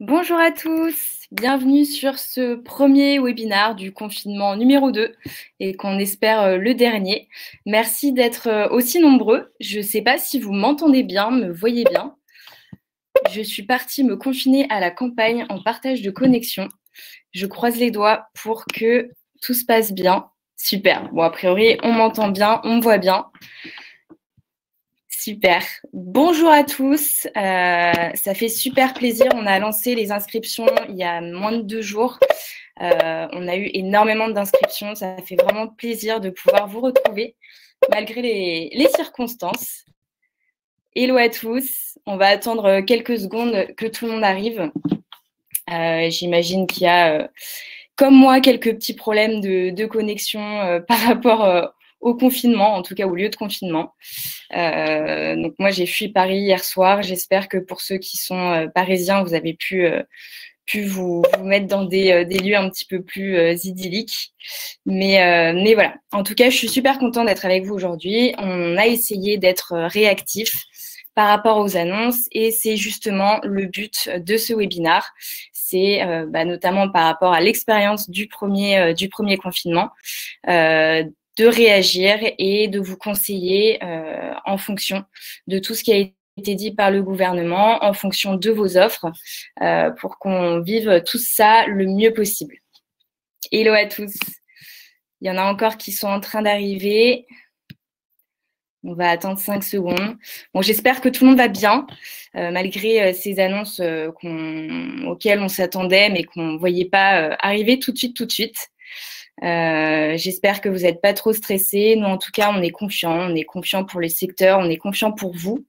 Bonjour à tous, bienvenue sur ce premier webinaire du confinement numéro 2 et qu'on espère le dernier. Merci d'être aussi nombreux. Je ne sais pas si vous m'entendez bien, me voyez bien. Je suis partie me confiner à la campagne en partage de connexion. Je croise les doigts pour que tout se passe bien. Super. Bon, a priori, on m'entend bien, on me voit bien. Super. Bonjour à tous. Ça fait super plaisir. On a lancé les inscriptions il y a moins de 2 jours. On a eu énormément d'inscriptions. Ça fait vraiment plaisir de pouvoir vous retrouver malgré les circonstances. Hello à tous. On va attendre quelques secondes que tout le monde arrive. J'imagine qu'il y a, comme moi, quelques petits problèmes de connexion par rapport au confinement, en tout cas au lieu de confinement. Donc moi, j'ai fui Paris hier soir. J'espère que pour ceux qui sont parisiens, vous avez pu vous mettre dans des lieux un petit peu plus idylliques. Mais voilà, en tout cas, je suis super contente d'être avec vous aujourd'hui. On a essayé d'être réactif par rapport aux annonces et c'est justement le but de ce webinaire. C'est notamment par rapport à l'expérience du premier confinement, de réagir et de vous conseiller en fonction de tout ce qui a été dit par le gouvernement, en fonction de vos offres, pour qu'on vive tout ça le mieux possible. Hello à tous. Il y en a encore qui sont en train d'arriver. On va attendre 5 secondes. Bon, j'espère que tout le monde va bien, malgré ces annonces auxquelles on s'attendait, mais qu'on ne voyait pas arriver tout de suite. J'espère que vous n'êtes pas trop stressés. Nous, en tout cas, on est confiants pour le secteur, on est confiants pour vous.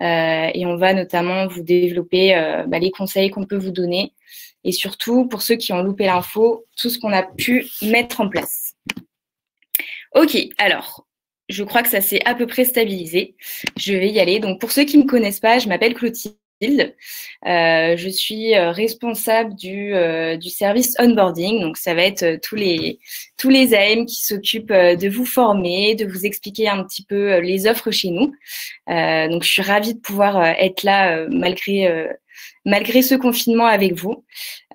Et on va notamment vous développer les conseils qu'on peut vous donner. Et surtout, pour ceux qui ont loupé l'info, tout ce qu'on a pu mettre en place. Ok, alors, je crois que ça s'est à peu près stabilisé. Je vais y aller. Donc, pour ceux qui ne me connaissent pas, je m'appelle Clotilde. Je suis responsable du service onboarding. Donc, ça va être tous les AM qui s'occupent de vous former, de vous expliquer un petit peu les offres chez nous. Donc, je suis ravie de pouvoir être là malgré ce confinement avec vous.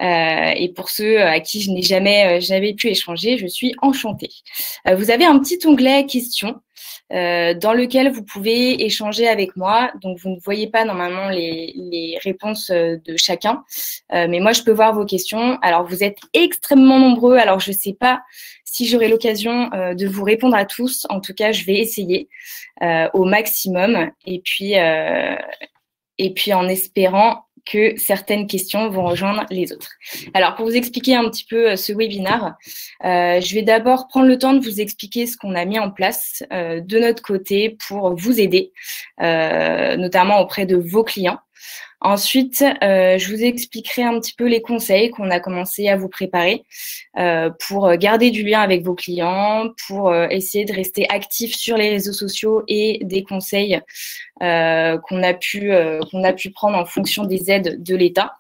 Et pour ceux à qui je n'ai jamais pu échanger, je suis enchantée. Vous avez un petit onglet questions dans lequel vous pouvez échanger avec moi. Donc, vous ne voyez pas normalement les réponses de chacun, mais moi, je peux voir vos questions. Alors, vous êtes extrêmement nombreux. Alors, je ne sais pas si j'aurai l'occasion de vous répondre à tous. En tout cas, je vais essayer au maximum. Et puis en espérant que certaines questions vont rejoindre les autres. Alors, pour vous expliquer un petit peu ce webinaire, je vais d'abord prendre le temps de vous expliquer ce qu'on a mis en place de notre côté pour vous aider, notamment auprès de vos clients. Ensuite, je vous expliquerai un petit peu les conseils qu'on a commencé à vous préparer pour garder du lien avec vos clients, pour essayer de rester actif sur les réseaux sociaux et des conseils qu'on a pu prendre en fonction des aides de l'État.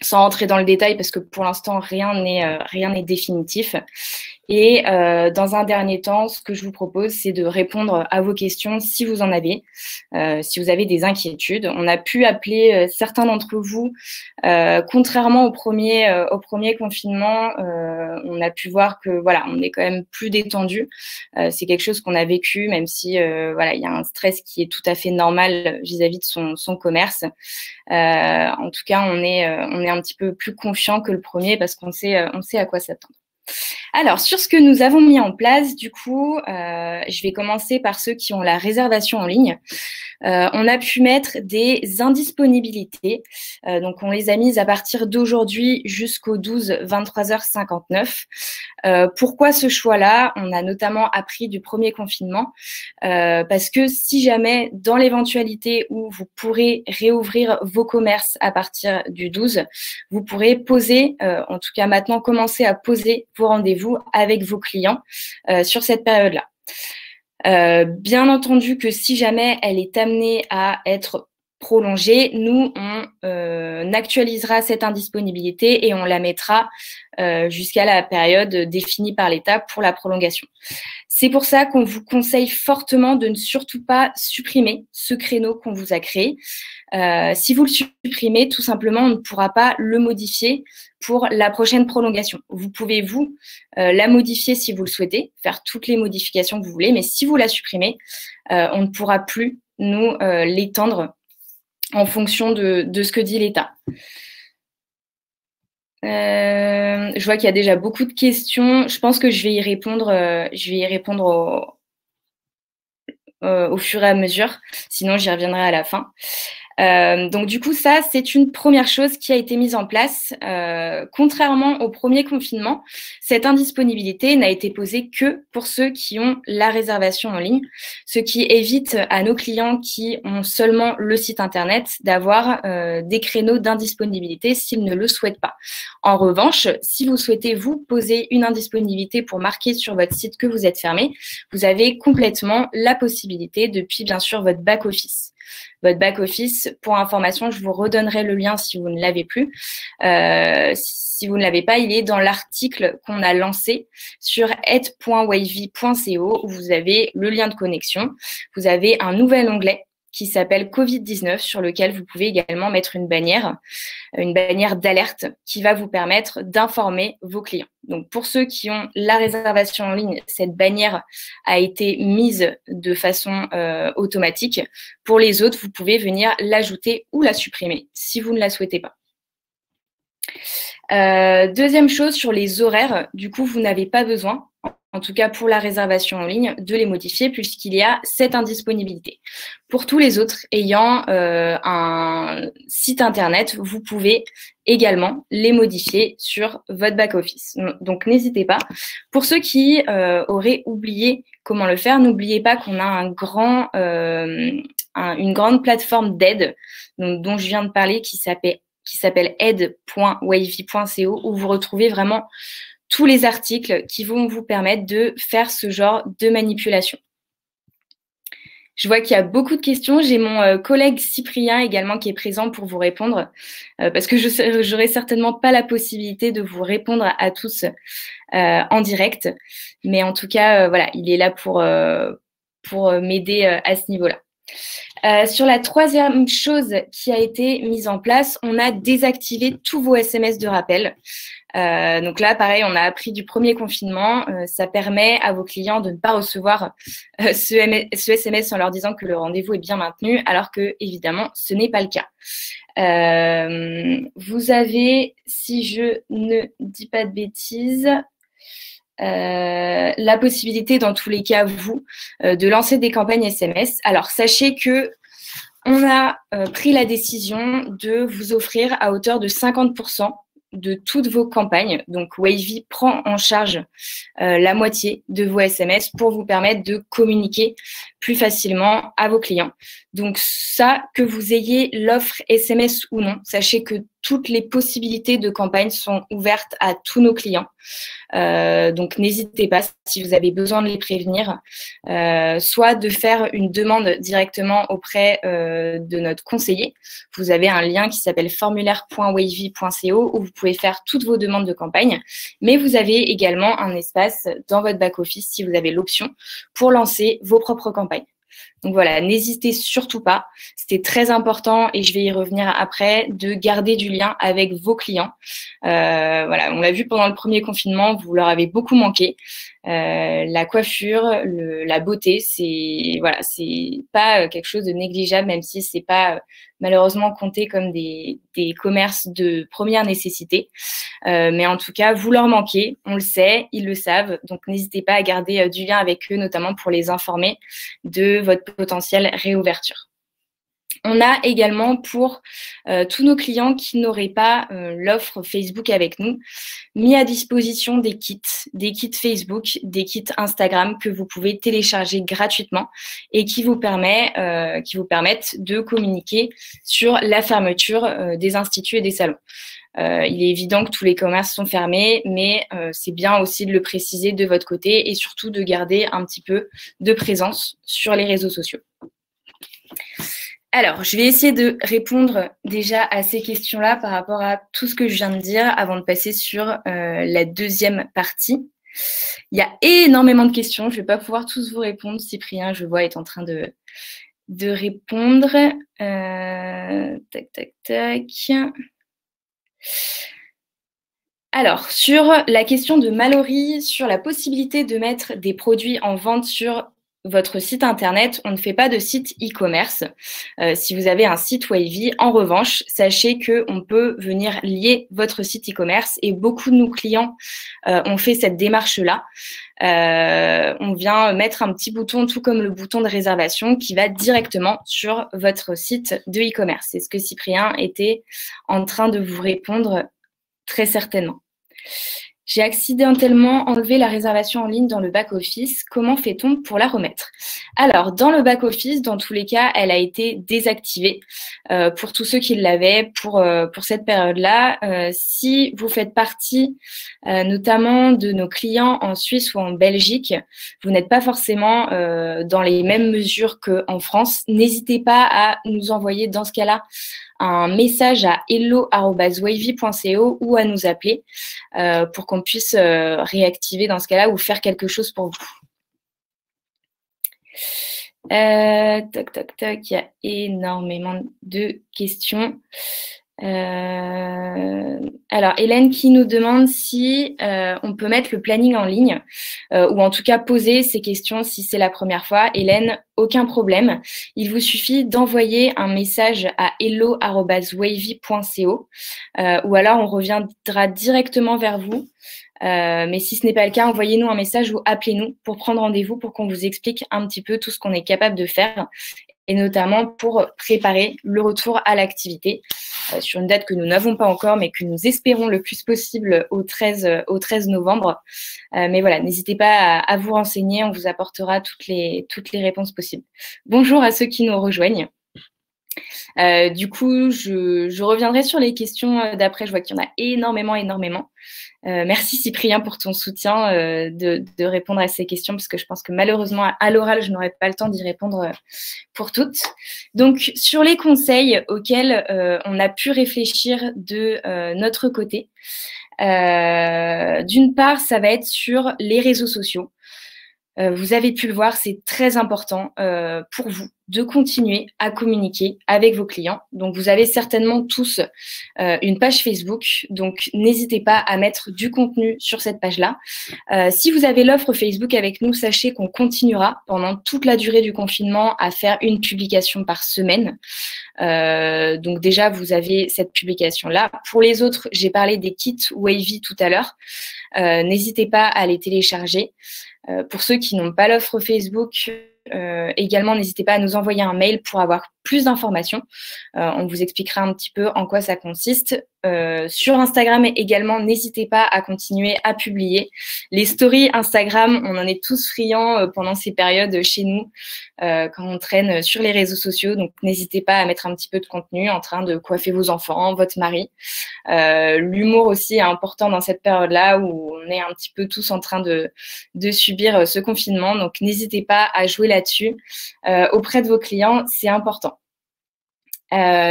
Sans rentrer dans le détail parce que pour l'instant, rien n'est définitif. Et dans un dernier temps, ce que je vous propose, c'est de répondre à vos questions si vous en avez, si vous avez des inquiétudes. On a pu appeler certains d'entre vous, contrairement au premier confinement, on a pu voir que voilà, on est quand même plus détendu. C'est quelque chose qu'on a vécu, même si voilà, il y a un stress qui est tout à fait normal vis-à-vis de son commerce. En tout cas, on est un petit peu plus confiant que le premier parce qu'on sait à quoi s'attendre. Alors, sur ce que nous avons mis en place, du coup, je vais commencer par ceux qui ont la réservation en ligne. On a pu mettre des indisponibilités. Donc, on les a mises à partir d'aujourd'hui jusqu'au 12, 23h59. Pourquoi ce choix-là? On a notamment appris du premier confinement parce que si jamais, dans l'éventualité où vous pourrez réouvrir vos commerces à partir du 12, vous pourrez poser, en tout cas maintenant, commencer à poser vos rendez-vous avec vos clients sur cette période-là. Bien entendu que si jamais elle est amenée à être prolongée, nous, on actualisera cette indisponibilité et on la mettra jusqu'à la période définie par l'État pour la prolongation. C'est pour ça qu'on vous conseille fortement de ne surtout pas supprimer ce créneau qu'on vous a créé. Si vous le supprimez, tout simplement, on ne pourra pas le modifier pour la prochaine prolongation. Vous pouvez, vous, la modifier si vous le souhaitez, faire toutes les modifications que vous voulez, mais si vous la supprimez, on ne pourra plus, nous, l'étendre en fonction de ce que dit l'État. Je vois qu'il y a déjà beaucoup de questions. Je pense que je vais y répondre au fur et à mesure. Sinon, j'y reviendrai à la fin. Donc, du coup, ça, c'est une première chose qui a été mise en place. Contrairement au premier confinement, cette indisponibilité n'a été posée que pour ceux qui ont la réservation en ligne, ce qui évite à nos clients qui ont seulement le site Internet d'avoir des créneaux d'indisponibilité s'ils ne le souhaitent pas. En revanche, si vous souhaitez vous poser une indisponibilité pour marquer sur votre site que vous êtes fermé, vous avez complètement la possibilité depuis, bien sûr, votre back-office. Votre back-office, pour information, je vous redonnerai le lien si vous ne l'avez plus. Si vous ne l'avez pas, il est dans l'article qu'on a lancé sur aide.wavy.co où vous avez le lien de connexion. Vous avez un nouvel onglet qui s'appelle Covid-19 sur lequel vous pouvez également mettre une bannière d'alerte qui va vous permettre d'informer vos clients. Donc, pour ceux qui ont la réservation en ligne, cette bannière a été mise de façon automatique. Pour les autres, vous pouvez venir l'ajouter ou la supprimer si vous ne la souhaitez pas. Deuxième chose, sur les horaires, du coup, vous n'avez pas besoin, en tout cas pour la réservation en ligne, de les modifier puisqu'il y a cette indisponibilité. Pour tous les autres ayant un site Internet, vous pouvez également les modifier sur votre back-office. Donc, n'hésitez pas. Pour ceux qui auraient oublié comment le faire, n'oubliez pas qu'on a une grande plateforme d'aide dont je viens de parler qui s'appelle aide.wavy.co où vous retrouvez vraiment tous les articles qui vont vous permettre de faire ce genre de manipulation. Je vois qu'il y a beaucoup de questions. J'ai mon collègue Cyprien également qui est présent pour vous répondre parce que je n'aurai certainement pas la possibilité de vous répondre à tous en direct. Mais en tout cas, voilà, il est là pour m'aider à ce niveau-là. Sur la troisième chose qui a été mise en place, on a désactivé tous vos SMS de rappel. Donc là, pareil, on a appris du premier confinement. Ça permet à vos clients de ne pas recevoir ce SMS en leur disant que le rendez-vous est bien maintenu, alors que, évidemment, ce n'est pas le cas. Vous avez, si je ne dis pas de bêtises, la possibilité, dans tous les cas, vous, de lancer des campagnes SMS. Alors, sachez que on a pris la décision de vous offrir à hauteur de 50% de toutes vos campagnes. Donc, Wavy prend en charge la moitié de vos SMS pour vous permettre de communiquer plus facilement à vos clients. Donc, ça, que vous ayez l'offre SMS ou non, sachez que toutes les possibilités de campagne sont ouvertes à tous nos clients. Donc, n'hésitez pas, si vous avez besoin de les prévenir, soit de faire une demande directement auprès de notre conseiller. Vous avez un lien qui s'appelle formulaire.wavy.co où vous pouvez faire toutes vos demandes de campagne, mais vous avez également un espace dans votre back-office, si vous avez l'option, pour lancer vos propres campagnes. Donc voilà, n'hésitez surtout pas, c'était très important et je vais y revenir après, de garder du lien avec vos clients. Voilà, on l'a vu pendant le premier confinement, vous leur avez beaucoup manqué. La coiffure, la beauté, c'est pas quelque chose de négligeable, même si c'est pas malheureusement compté comme des commerces de première nécessité. Mais en tout cas, vous leur manquez, on le sait, ils le savent. Donc, n'hésitez pas à garder du lien avec eux, notamment pour les informer de votre potentielle réouverture. On a également pour tous nos clients qui n'auraient pas l'offre Facebook avec nous, mis à disposition des kits Facebook, des kits Instagram que vous pouvez télécharger gratuitement et qui vous permettent de communiquer sur la fermeture des instituts et des salons. Il est évident que tous les commerces sont fermés, mais c'est bien aussi de le préciser de votre côté et surtout de garder un petit peu de présence sur les réseaux sociaux. Alors, je vais essayer de répondre déjà à ces questions-là par rapport à tout ce que je viens de dire avant de passer sur la deuxième partie. Il y a énormément de questions. Je ne vais pas pouvoir tous vous répondre. Cyprien, je vois, est en train de répondre. Tac, tac, tac. Alors, sur la question de Mallory, sur la possibilité de mettre des produits en vente sur votre site internet, on ne fait pas de site e-commerce. Si vous avez un site Wavy, en revanche, sachez qu'on peut venir lier votre site e-commerce et beaucoup de nos clients ont fait cette démarche-là. On vient mettre un petit bouton, tout comme le bouton de réservation, qui va directement sur votre site de e-commerce. C'est ce que Cyprien était en train de vous répondre très certainement. J'ai accidentellement enlevé la réservation en ligne dans le back-office. Comment fait-on pour la remettre? Alors, dans le back-office, dans tous les cas, elle a été désactivée pour tous ceux qui l'avaient pour cette période-là. Si vous faites partie notamment de nos clients en Suisse ou en Belgique, vous n'êtes pas forcément dans les mêmes mesures qu'en France. N'hésitez pas à nous envoyer dans ce cas-là un message à hello@wavy.co ou à nous appeler pour qu'on puisse réactiver dans ce cas-là ou faire quelque chose pour vous. Tac, tac, tac, il y a énormément de questions. Alors, Hélène qui nous demande si on peut mettre le planning en ligne ou en tout cas poser ces questions si c'est la première fois. Hélène, aucun problème. Il vous suffit d'envoyer un message à hello@wavy.co ou alors on reviendra directement vers vous. Mais si ce n'est pas le cas, envoyez-nous un message ou appelez-nous pour prendre rendez-vous pour qu'on vous explique un petit peu tout ce qu'on est capable de faire et notamment pour préparer le retour à l'activité sur une date que nous n'avons pas encore, mais que nous espérons le plus possible au 13 novembre. Mais voilà, n'hésitez pas à vous renseigner, on vous apportera toutes les réponses possibles. Bonjour à ceux qui nous rejoignent. Du coup, je reviendrai sur les questions d'après. Je vois qu'il y en a énormément. Merci Cyprien pour ton soutien de répondre à ces questions, parce que je pense que malheureusement, à l'oral, je n'aurai pas le temps d'y répondre pour toutes. Donc, sur les conseils auxquels on a pu réfléchir de notre côté, d'une part, ça va être sur les réseaux sociaux. Vous avez pu le voir, c'est très important pour vous de continuer à communiquer avec vos clients. Donc, vous avez certainement tous une page Facebook. Donc, n'hésitez pas à mettre du contenu sur cette page-là. Si vous avez l'offre Facebook avec nous, sachez qu'on continuera pendant toute la durée du confinement à faire une publication par semaine. Donc, déjà, vous avez cette publication-là. Pour les autres, j'ai parlé des kits Wavy tout à l'heure. N'hésitez pas à les télécharger. Pour ceux qui n'ont pas l'offre Facebook, également, n'hésitez pas à nous envoyer un mail pour avoir plus d'informations. On vous expliquera un petit peu en quoi ça consiste. Sur Instagram également, n'hésitez pas à continuer à publier. Les stories Instagram, on en est tous friands pendant ces périodes chez nous, quand on traîne sur les réseaux sociaux. Donc, n'hésitez pas à mettre un petit peu de contenu en train de coiffer vos enfants, votre mari. L'humour aussi est important dans cette période-là où on est un petit peu tous en train de subir ce confinement. Donc, n'hésitez pas à jouer là-dessus auprès de vos clients, c'est important.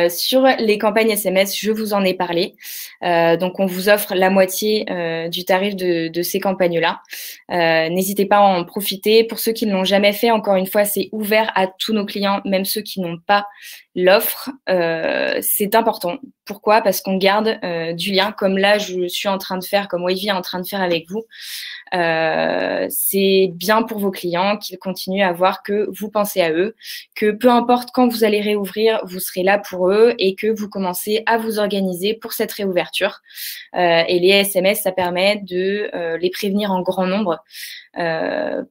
Sur les campagnes SMS, je vous en ai parlé. Donc, on vous offre la moitié du tarif de ces campagnes-là. N'hésitez pas à en profiter. Pour ceux qui ne l'ont jamais fait, encore une fois, c'est ouvert à tous nos clients, même ceux qui n'ont pas l'offre. C'est important. Pourquoi? Parce qu'on garde du lien, comme là, je suis en train de faire, comme Wavy est en train de faire avec vous. C'est bien pour vos clients qu'ils continuent à voir que vous pensez à eux, que peu importe quand vous allez réouvrir, vous serez là pour eux et que vous commencez à vous organiser pour cette réouverture. Et les SMS, ça permet de les prévenir en grand nombre.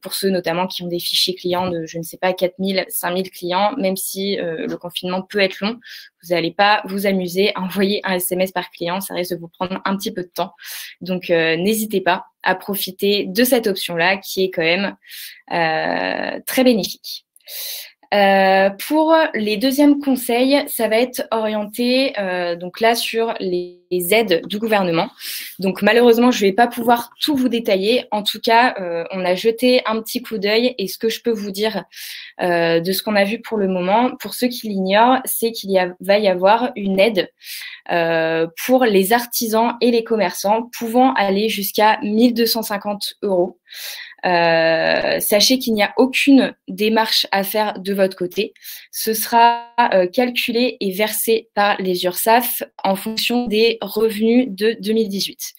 Pour ceux notamment qui ont des fichiers clients de, je ne sais pas, 4000, 5000 clients, même si le confinement peut être long, vous n'allez pas vous amuser à envoyer un SMS par client, ça risque de vous prendre un petit peu de temps. Donc, n'hésitez pas à profiter de cette option-là qui est quand même très bénéfique. Pour les deuxièmes conseils, ça va être orienté donc là sur les aides du gouvernement. Donc malheureusement, je ne vais pas pouvoir tout vous détailler. En tout cas, on a jeté un petit coup d'œil et ce que je peux vous dire de ce qu'on a vu pour le moment, pour ceux qui l'ignorent, c'est va y avoir une aide pour les artisans et les commerçants pouvant aller jusqu'à 1 250 €. Sachez qu'il n'y a aucune démarche à faire de votre côté. Ce sera calculé et versé par les URSSAF en fonction des revenus de 2018.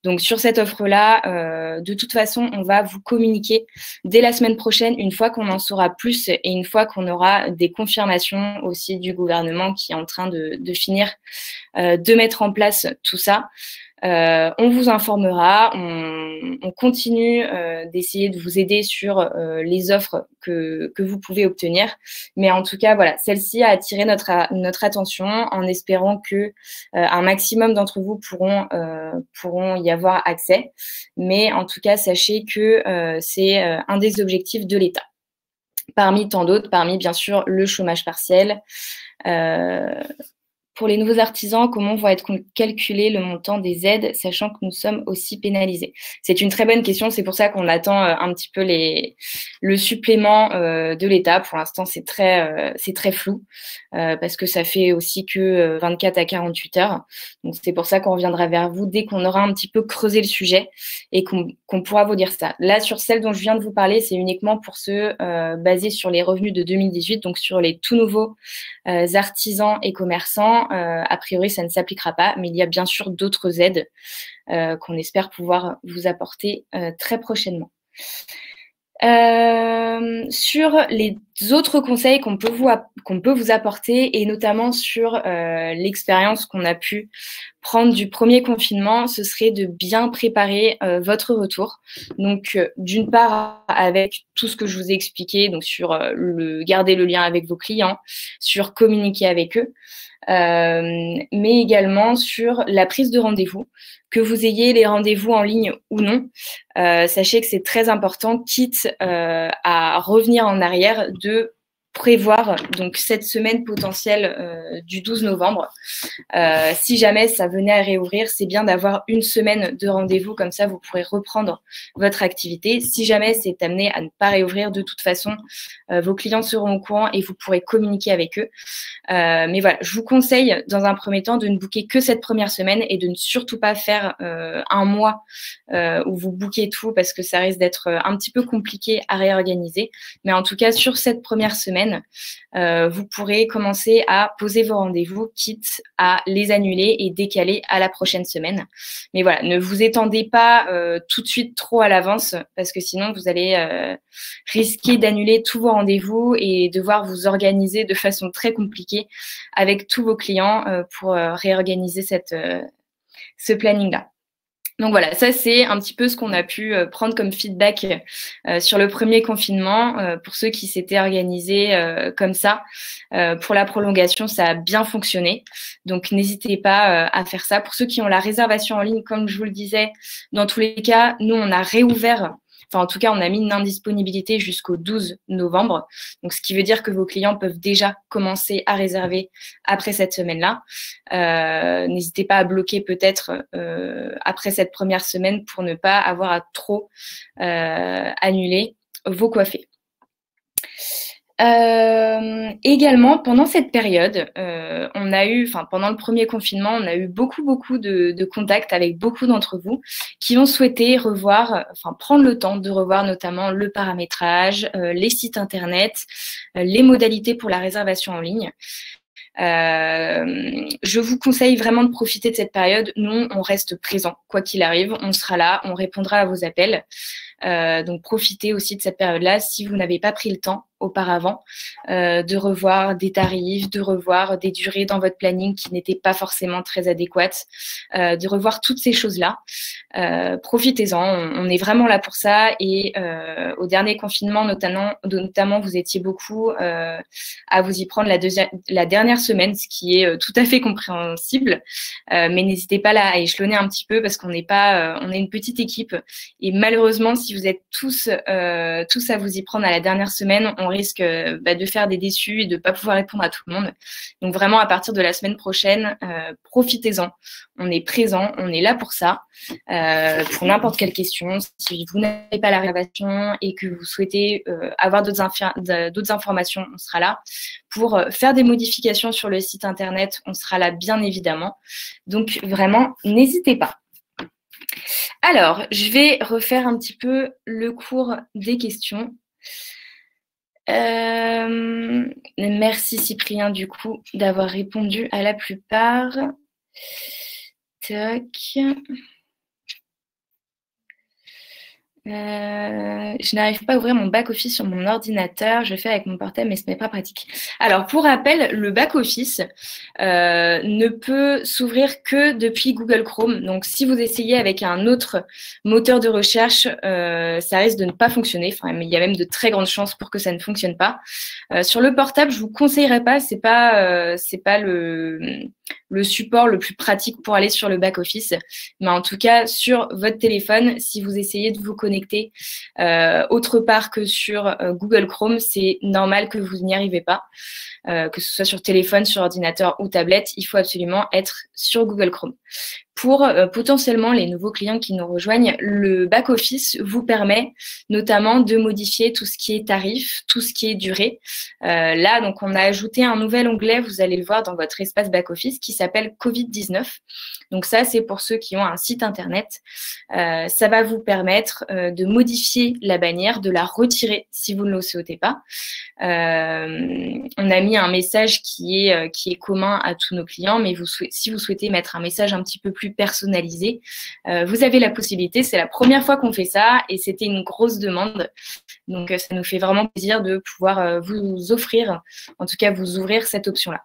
Donc sur cette offre-là, de toute façon, on va vous communiquer dès la semaine prochaine, une fois qu'on en saura plus et une fois qu'on aura des confirmations aussi du gouvernement qui est en train de finir de mettre en place tout ça. On vous informera, on continue d'essayer de vous aider sur les offres que vous pouvez obtenir. Mais en tout cas, voilà, celle-ci a attiré notre attention en espérant que un maximum d'entre vous pourront y avoir accès. Mais en tout cas, sachez que c'est un des objectifs de l'État. Parmi tant d'autres, parmi bien sûr le chômage partiel. Pour les nouveaux artisans, comment va être calculé le montant des aides, sachant que nous sommes aussi pénalisés? C'est une très bonne question. C'est pour ça qu'on attend un petit peu le supplément de l'État. Pour l'instant, c'est très flou parce que ça fait aussi que 24 à 48 heures. Donc, c'est pour ça qu'on reviendra vers vous dès qu'on aura un petit peu creusé le sujet et qu'on pourra vous dire ça. Là, sur celle dont je viens de vous parler, c'est uniquement pour ceux basés sur les revenus de 2018, donc sur les tout nouveaux artisans et commerçants. A priori, ça ne s'appliquera pas, mais il y a bien sûr d'autres aides qu'on espère pouvoir vous apporter très prochainement. Sur les autres conseils qu'on peut vous apporter, et notamment sur l'expérience qu'on a pu prendre du premier confinement, ce serait de bien préparer votre retour. Donc, d'une part, avec tout ce que je vous ai expliqué, donc sur garder le lien avec vos clients, sur communiquer avec eux, mais également sur la prise de rendez-vous, que vous ayez les rendez-vous en ligne ou non. Sachez que c'est très important, quitte à revenir en arrière, de prévoir donc cette semaine potentielle du 12 novembre. Si jamais ça venait à réouvrir, c'est bien d'avoir une semaine de rendez-vous, comme ça vous pourrez reprendre votre activité. Si jamais c'est amené à ne pas réouvrir, de toute façon, vos clients seront au courant et vous pourrez communiquer avec eux. Mais voilà, je vous conseille dans un premier temps de ne booker que cette première semaine et de ne surtout pas faire un mois où vous bookez tout, parce que ça risque d'être un petit peu compliqué à réorganiser. Mais en tout cas, sur cette première semaine, vous pourrez commencer à poser vos rendez-vous, quitte à les annuler et décaler à la prochaine semaine. Mais voilà, ne vous étendez pas tout de suite trop à l'avance, parce que sinon vous allez risquer d'annuler tous vos rendez-vous et devoir vous organiser de façon très compliquée avec tous vos clients pour réorganiser ce planning-là. Donc voilà, ça c'est un petit peu ce qu'on a pu prendre comme feedback sur le premier confinement pour ceux qui s'étaient organisés comme ça. Pour la prolongation, ça a bien fonctionné. Donc n'hésitez pas à faire ça. Pour ceux qui ont la réservation en ligne, comme je vous le disais, dans tous les cas, nous on a réouvert. Enfin, en tout cas, on a mis une indisponibilité jusqu'au 12 novembre. Donc, ce qui veut dire que vos clients peuvent déjà commencer à réserver après cette semaine-là. N'hésitez pas à bloquer peut-être après cette première semaine pour ne pas avoir à trop annuler vos coiffés. Également, pendant cette période, pendant le premier confinement, on a eu beaucoup de contacts avec beaucoup d'entre vous qui ont souhaité prendre le temps de revoir notamment le paramétrage, les sites internet, les modalités pour la réservation en ligne. Je vous conseille vraiment de profiter de cette période. Nous, on reste présent, quoi qu'il arrive, on sera là, on répondra à vos appels. Donc, profitez aussi de cette période-là si vous n'avez pas pris le temps auparavant de revoir des tarifs, de revoir des durées dans votre planning qui n'étaient pas forcément très adéquates, de revoir toutes ces choses-là. Profitez-en, on est vraiment là pour ça. Et au dernier confinement, notamment, vous étiez beaucoup à vous y prendre la dernière semaine, ce qui est tout à fait compréhensible. Mais n'hésitez pas là à échelonner un petit peu, parce qu'on n'est pas, on est une petite équipe. Et malheureusement, si vous êtes tous à vous y prendre à la dernière semaine, on risque de faire des déçus et de ne pas pouvoir répondre à tout le monde. Donc vraiment, à partir de la semaine prochaine, profitez-en. On est présent, on est là pour ça, pour n'importe quelle question. Si vous n'avez pas la réservation et que vous souhaitez avoir d'autres informations, on sera là. Pour faire des modifications sur le site internet, on sera là bien évidemment. Donc vraiment, n'hésitez pas. Alors, je vais refaire un petit peu le cours des questions. Merci Cyprien du coup d'avoir répondu à la plupart. Tac. Je n'arrive pas à ouvrir mon back-office sur mon ordinateur. Je fais avec mon portable, mais ce n'est pas pratique. Alors, pour rappel, le back-office ne peut s'ouvrir que depuis Google Chrome. Donc, si vous essayez avec un autre moteur de recherche, ça risque de ne pas fonctionner. Enfin, il y a même de très grandes chances pour que ça ne fonctionne pas. Sur le portable, je vous conseillerais pas. C'est pas le support le plus pratique pour aller sur le back-office. Mais en tout cas, sur votre téléphone, si vous essayez de vous connecter autre part que sur Google Chrome, c'est normal que vous n'y arrivez pas. Que ce soit sur téléphone, sur ordinateur ou tablette, il faut absolument être sur Google Chrome. Pour potentiellement les nouveaux clients qui nous rejoignent, le back-office vous permet notamment de modifier tout ce qui est tarif, tout ce qui est durée. Là, donc, on a ajouté un nouvel onglet, vous allez le voir dans votre espace back-office, qui s'appelle Covid-19. Donc ça, c'est pour ceux qui ont un site internet. Ça va vous permettre de modifier la bannière, de la retirer si vous ne le souhaitez pas. On a mis un message qui est commun à tous nos clients, mais si vous souhaitez mettre un message un petit peu plus personnalisé, vous avez la possibilité. C'est la première fois qu'on fait ça et c'était une grosse demande. Donc, ça nous fait vraiment plaisir de pouvoir vous offrir, en tout cas vous ouvrir cette option-là.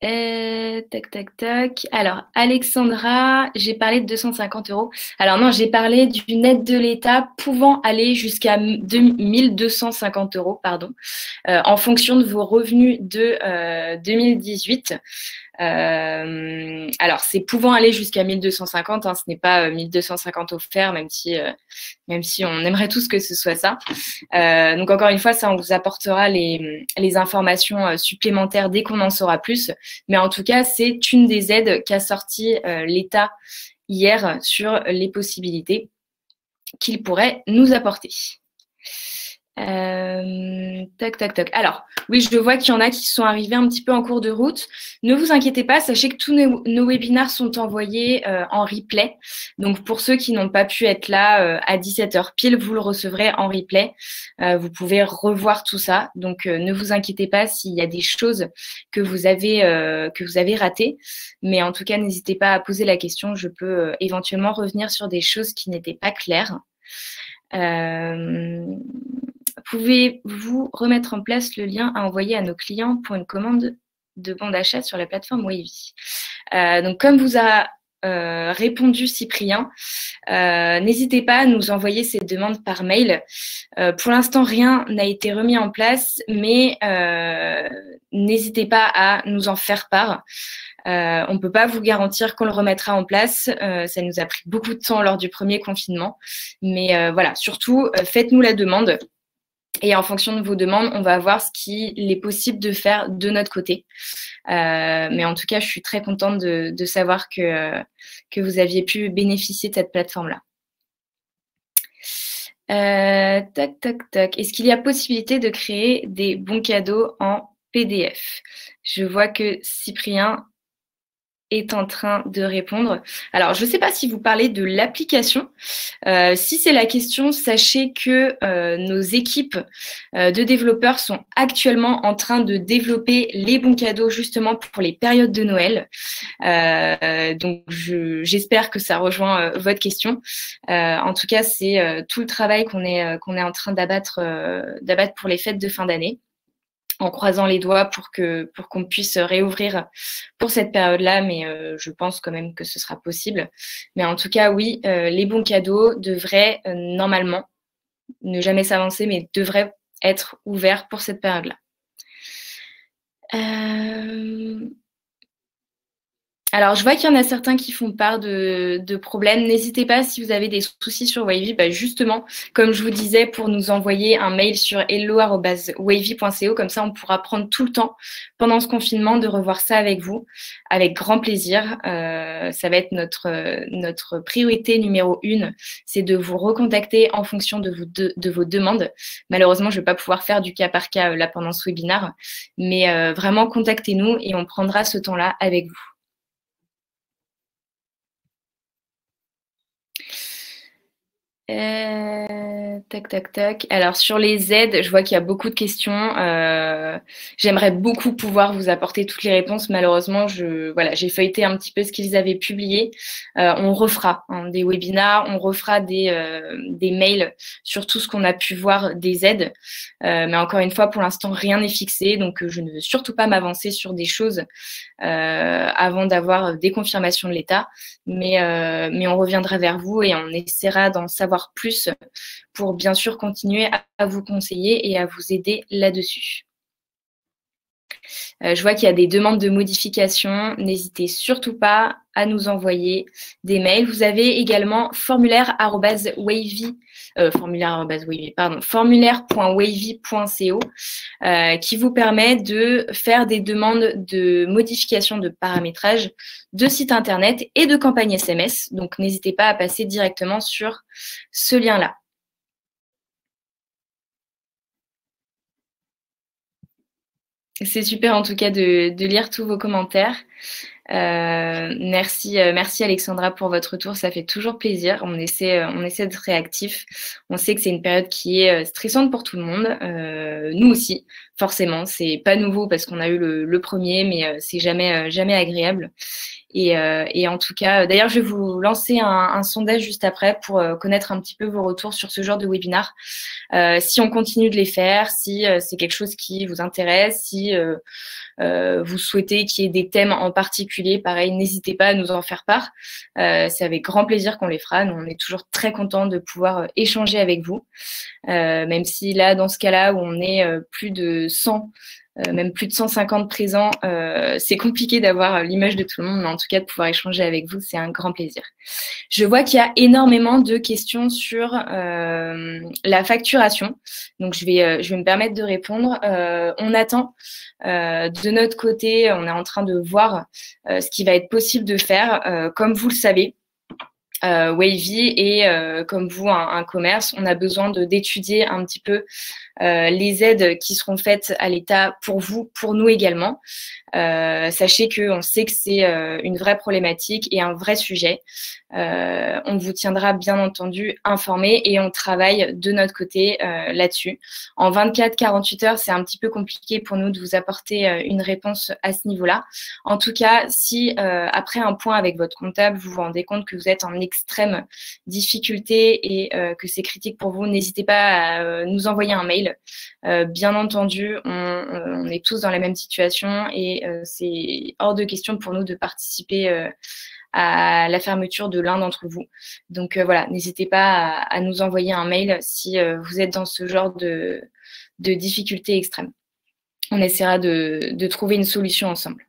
Tac, tac, tac. Alors, Alexandra, j'ai parlé de 250 €. Alors non, j'ai parlé d'une aide de l'État pouvant aller jusqu'à 1250 €, pardon, en fonction de vos revenus de 2018. Alors, c'est pouvant aller jusqu'à 1250, hein, ce n'est pas 1250 offerts, même si on aimerait tous que ce soit ça. Donc, encore une fois, ça, on vous apportera les informations supplémentaires dès qu'on en saura plus. Mais en tout cas, c'est une des aides qu'a sorti l'État hier sur les possibilités qu'il pourrait nous apporter. Tac, tac, tac. Alors, oui, je vois qu'il y en a qui sont arrivés un petit peu en cours de route. Ne vous inquiétez pas, sachez que tous nos webinaires sont envoyés en replay. Donc, pour ceux qui n'ont pas pu être là à 17h pile, vous le recevrez en replay. Vous pouvez revoir tout ça. Donc, ne vous inquiétez pas s'il y a des choses que vous avez ratées. Mais en tout cas, n'hésitez pas à poser la question. Je peux éventuellement revenir sur des choses qui n'étaient pas claires. Pouvez-vous remettre en place le lien à envoyer à nos clients pour une commande de bon d'achat sur la plateforme Wavy? Donc, comme vous a répondu Cyprien, n'hésitez pas à nous envoyer ces demandes par mail. Pour l'instant, rien n'a été remis en place, mais n'hésitez pas à nous en faire part. On ne peut pas vous garantir qu'on le remettra en place. Ça nous a pris beaucoup de temps lors du premier confinement. Mais voilà, surtout, faites-nous la demande. Et en fonction de vos demandes, on va voir ce qu'il est possible de faire de notre côté. Mais en tout cas, je suis très contente de savoir que vous aviez pu bénéficier de cette plateforme-là. Tac, tac, tac. Est-ce qu'il y a possibilité de créer des bons cadeaux en PDF? Je vois que Cyprien est en train de répondre. Alors, je ne sais pas si vous parlez de l'application. Si c'est la question, sachez que nos équipes de développeurs sont actuellement en train de développer les bons cadeaux justement pour les périodes de Noël. Donc, j'espère que ça rejoint votre question. En tout cas, c'est tout le travail qu'on est en train d'abattre pour les fêtes de fin d'année, en croisant les doigts pour qu'on puisse réouvrir pour cette période-là, mais je pense quand même que ce sera possible. Mais en tout cas, oui, les bons cadeaux devraient normalement, ne jamais s'avancer, mais devraient être ouverts pour cette période-là. Alors, je vois qu'il y en a certains qui font part de problèmes. N'hésitez pas, si vous avez des soucis sur Wavy, bah justement, comme je vous disais, pour nous envoyer un mail sur hello@wavy.co. Comme ça, on pourra prendre tout le temps pendant ce confinement de revoir ça avec vous, avec grand plaisir. Ça va être notre priorité numéro 1, c'est de vous recontacter en fonction de vos demandes. Malheureusement, je ne vais pas pouvoir faire du cas par cas là pendant ce webinaire, mais vraiment, contactez-nous et on prendra ce temps-là avec vous. Tac, tac, tac. Alors, sur les aides, je vois qu'il y a beaucoup de questions. J'aimerais beaucoup pouvoir vous apporter toutes les réponses. Malheureusement, voilà, j'ai feuilleté un petit peu ce qu'ils avaient publié. On refera des webinars, on refera des mails sur tout ce qu'on a pu voir des aides. Mais encore une fois, pour l'instant, rien n'est fixé. Donc, je ne veux surtout pas m'avancer sur des choses avant d'avoir des confirmations de l'État. Mais on reviendra vers vous et on essaiera d'en savoir plus pour bien sûr continuer à vous conseiller et à vous aider là-dessus. Je vois qu'il y a des demandes de modification. N'hésitez surtout pas à nous envoyer des mails. Vous avez également formulaire.wavy.co qui vous permet de faire des demandes de modification de paramétrage de site internet et de campagne SMS. Donc, n'hésitez pas à passer directement sur ce lien-là. C'est super en tout cas de lire tous vos commentaires. Merci Alexandra pour votre retour, ça fait toujours plaisir. On essaie d'être réactif. On sait que c'est une période qui est stressante pour tout le monde. Nous aussi, forcément. C'est pas nouveau parce qu'on a eu le premier, mais c'est jamais agréable. Et en tout cas, d'ailleurs, je vais vous lancer un sondage juste après pour connaître un petit peu vos retours sur ce genre de webinar. Si on continue de les faire, si c'est quelque chose qui vous intéresse, si vous souhaitez qu'il y ait des thèmes en particulier, pareil, n'hésitez pas à nous en faire part. C'est avec grand plaisir qu'on les fera. Nous, on est toujours très contents de pouvoir échanger avec vous. Même si là, dans ce cas-là, où on est plus de 100, même plus de 150 présents, c'est compliqué d'avoir l'image de tout le monde, mais en tout cas, de pouvoir échanger avec vous, c'est un grand plaisir. Je vois qu'il y a énormément de questions sur la facturation. Donc, je vais me permettre de répondre. On attend de notre côté, on est en train de voir ce qui va être possible de faire. Comme vous le savez, Wavy et comme vous, un commerce, on a besoin d'étudier un petit peu les aides qui seront faites à l'État pour vous, pour nous également. Sachez qu'on sait que c'est une vraie problématique et un vrai sujet. On vous tiendra bien entendu informé et on travaille de notre côté là-dessus. En 24-48 heures, c'est un petit peu compliqué pour nous de vous apporter une réponse à ce niveau-là. En tout cas, si après un point avec votre comptable, vous vous rendez compte que vous êtes en extrême difficulté et que c'est critique pour vous, n'hésitez pas à nous envoyer un mail. Bien entendu, on est tous dans la même situation et c'est hors de question pour nous de participer à la fermeture de l'un d'entre vous. Donc voilà, n'hésitez pas à nous envoyer un mail si vous êtes dans ce genre de difficultés extrêmes. On essaiera de trouver une solution ensemble.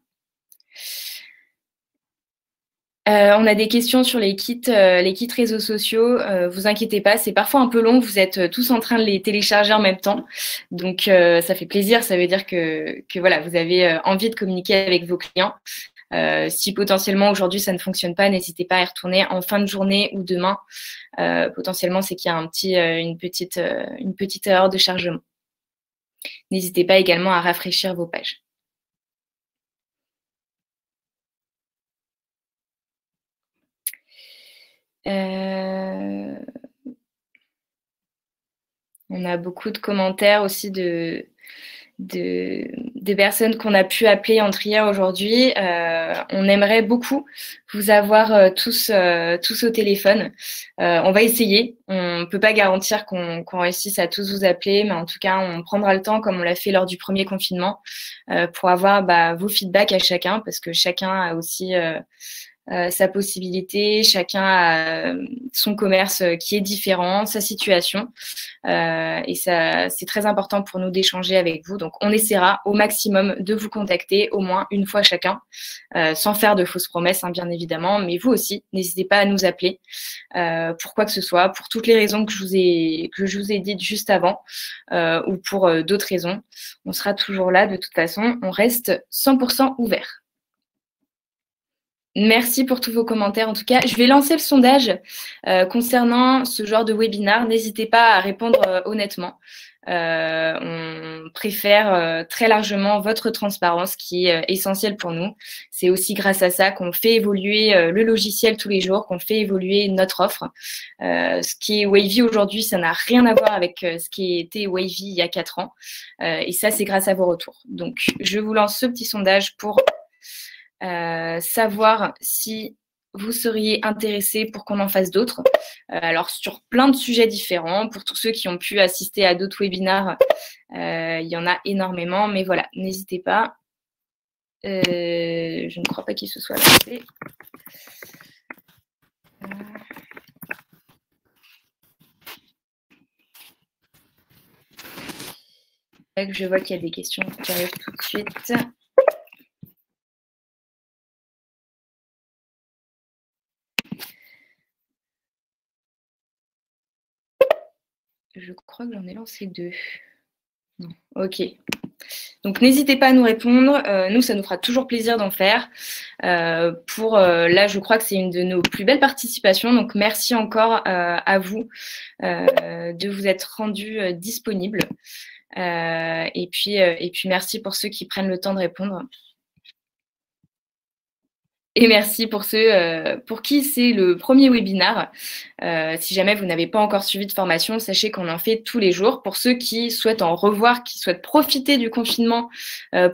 On a des questions sur les kits réseaux sociaux. Vous inquiétez pas, c'est parfois un peu long. Vous êtes tous en train de les télécharger en même temps, donc ça fait plaisir. Ça veut dire que voilà, vous avez envie de communiquer avec vos clients. Si potentiellement aujourd'hui ça ne fonctionne pas, n'hésitez pas à y retourner en fin de journée ou demain. Potentiellement, c'est qu'il y a une petite erreur de chargement. N'hésitez pas également à rafraîchir vos pages. On a beaucoup de commentaires aussi des personnes qu'on a pu appeler en trière aujourd'hui. On aimerait beaucoup vous avoir tous au téléphone. On va essayer. On ne peut pas garantir qu'on réussisse à tous vous appeler, mais en tout cas, on prendra le temps, comme on l'a fait lors du premier confinement, pour avoir vos feedbacks à chacun, parce que chacun a aussi sa possibilité, chacun a son commerce qui est différent, sa situation. Et ça, c'est très important pour nous d'échanger avec vous. Donc, on essaiera au maximum de vous contacter au moins une fois chacun, sans faire de fausses promesses, hein, bien évidemment. Mais vous aussi, n'hésitez pas à nous appeler pour quoi que ce soit, pour toutes les raisons que je vous ai dites juste avant, ou pour d'autres raisons. On sera toujours là de toute façon. On reste 100% ouvert. Merci pour tous vos commentaires. En tout cas, je vais lancer le sondage concernant ce genre de webinaire. N'hésitez pas à répondre honnêtement. On préfère très largement votre transparence qui est essentielle pour nous. C'est aussi grâce à ça qu'on fait évoluer le logiciel tous les jours, qu'on fait évoluer notre offre. Ce qui est Wavy aujourd'hui, ça n'a rien à voir avec ce qui était Wavy il y a 4 ans. Et ça, c'est grâce à vos retours. Donc, je vous lance ce petit sondage pour savoir si vous seriez intéressé pour qu'on en fasse d'autres. Alors, sur plein de sujets différents, pour tous ceux qui ont pu assister à d'autres webinaires, il y en a énormément, mais voilà, n'hésitez pas. Je ne crois pas qu'il se soit lancé. Je vois qu'il y a des questions qui arrivent tout de suite. Je crois que j'en ai lancé 2. Non. Ok. Donc, n'hésitez pas à nous répondre. Nous, ça nous fera toujours plaisir d'en faire. Là, je crois que c'est une de nos plus belles participations. Donc, merci encore à vous de vous être rendus disponibles. Et puis, merci pour ceux qui prennent le temps de répondre. Et merci pour ceux pour qui c'est le premier webinaire. Si jamais vous n'avez pas encore suivi de formation, sachez qu'on en fait tous les jours. Pour ceux qui souhaitent en revoir, qui souhaitent profiter du confinement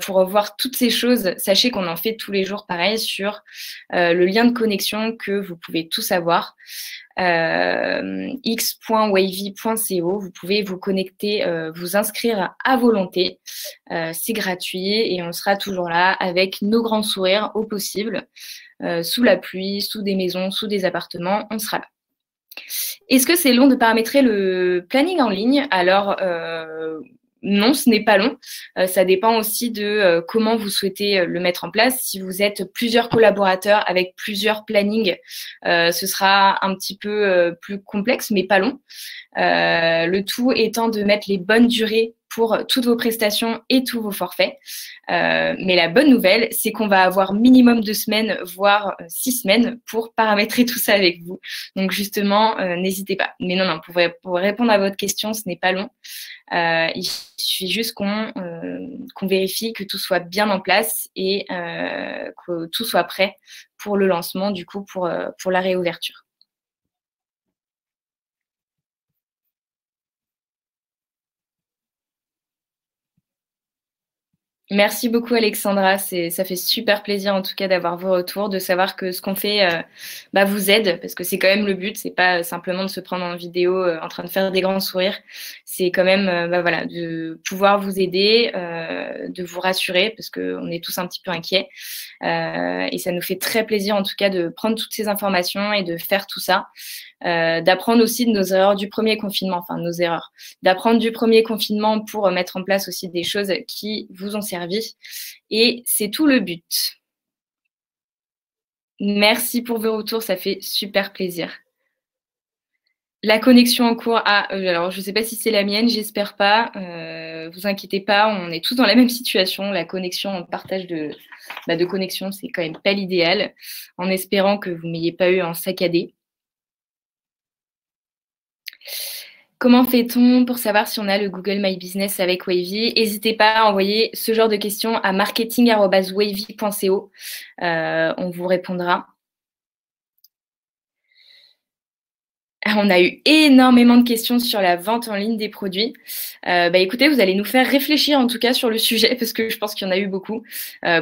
pour revoir toutes ces choses, sachez qu'on en fait tous les jours pareil sur le lien de connexion que vous pouvez tous avoir. x.wavy.co. Vous pouvez vous connecter, vous inscrire à volonté. C'est gratuit et on sera toujours là avec nos grands sourires au possible. Sous la pluie, sous des maisons, sous des appartements, on sera là. Est-ce que c'est long de paramétrer le planning en ligne? Alors, non, ce n'est pas long. Ça dépend aussi de comment vous souhaitez le mettre en place. Si vous êtes plusieurs collaborateurs avec plusieurs plannings, ce sera un petit peu plus complexe, mais pas long. Le tout étant de mettre les bonnes durées pour toutes vos prestations et tous vos forfaits. Mais la bonne nouvelle, c'est qu'on va avoir minimum 2 semaines, voire 6 semaines pour paramétrer tout ça avec vous. Donc justement, n'hésitez pas. Mais non, pour répondre à votre question, ce n'est pas long. Il suffit juste qu'on vérifie que tout soit bien en place et que tout soit prêt pour le lancement, du coup, pour la réouverture. Merci beaucoup Alexandra, ça fait super plaisir en tout cas d'avoir vos retours, de savoir que ce qu'on fait vous aide, parce que c'est quand même le but, c'est pas simplement de se prendre en vidéo en train de faire des grands sourires, c'est quand même voilà, de pouvoir vous aider, de vous rassurer, parce qu'on est tous un petit peu inquiets, et ça nous fait très plaisir en tout cas de prendre toutes ces informations et de faire tout ça. D'apprendre aussi de nos erreurs du premier confinement, d'apprendre du premier confinement pour mettre en place aussi des choses qui vous ont servi. Et c'est tout le but. Merci pour vos retours, ça fait super plaisir. La connexion en cours, alors je ne sais pas si c'est la mienne, j'espère pas. Vous inquiétez pas, on est tous dans la même situation. La connexion, en partage de connexion, c'est quand même pas l'idéal, en espérant que vous n'ayez pas eu en saccadé. Comment fait-on pour savoir si on a le Google My Business avec Wavy? N'hésitez pas à envoyer ce genre de questions à marketing@wavy.co. On vous répondra. On a eu énormément de questions sur la vente en ligne des produits. Écoutez, vous allez nous faire réfléchir en tout cas sur le sujet parce que je pense qu'il y en a eu beaucoup.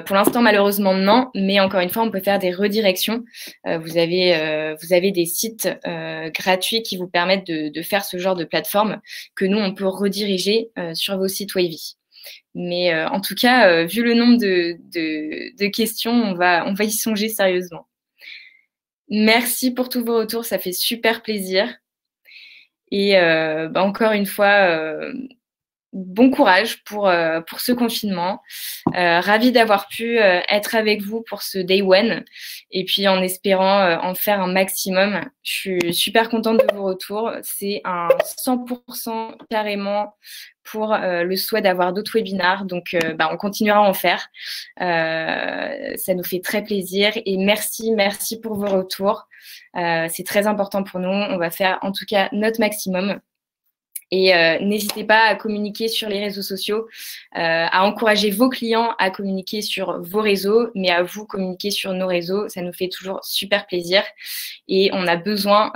Pour l'instant, malheureusement, non. Mais encore une fois, on peut faire des redirections. Vous avez des sites gratuits qui vous permettent de faire ce genre de plateforme que nous, on peut rediriger sur vos sites Wavy. Mais en tout cas, vu le nombre de questions, on va y songer sérieusement. Merci pour tous vos retours, ça fait super plaisir. Et encore une fois, bon courage pour ce confinement. Ravie d'avoir pu être avec vous pour ce Day One et puis en espérant en faire un maximum. Je suis super contente de vos retours. C'est un 100% carrément pour le souhait d'avoir d'autres webinars. Donc, on continuera à en faire. Ça nous fait très plaisir et merci pour vos retours. C'est très important pour nous. On va faire en tout cas notre maximum. Et n'hésitez pas à communiquer sur les réseaux sociaux, à encourager vos clients à communiquer sur vos réseaux, mais à vous communiquer sur nos réseaux. Ça nous fait toujours super plaisir. Et on a besoin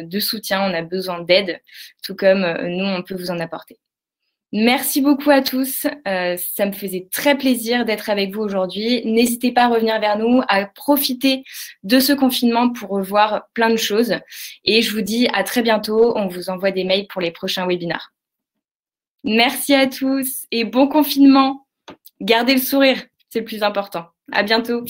de soutien, on a besoin d'aide, tout comme nous, on peut vous en apporter. Merci beaucoup à tous. Ça me faisait très plaisir d'être avec vous aujourd'hui. N'hésitez pas à revenir vers nous, à profiter de ce confinement pour revoir plein de choses. Et je vous dis à très bientôt. On vous envoie des mails pour les prochains webinars. Merci à tous et bon confinement. Gardez le sourire, c'est le plus important. À bientôt.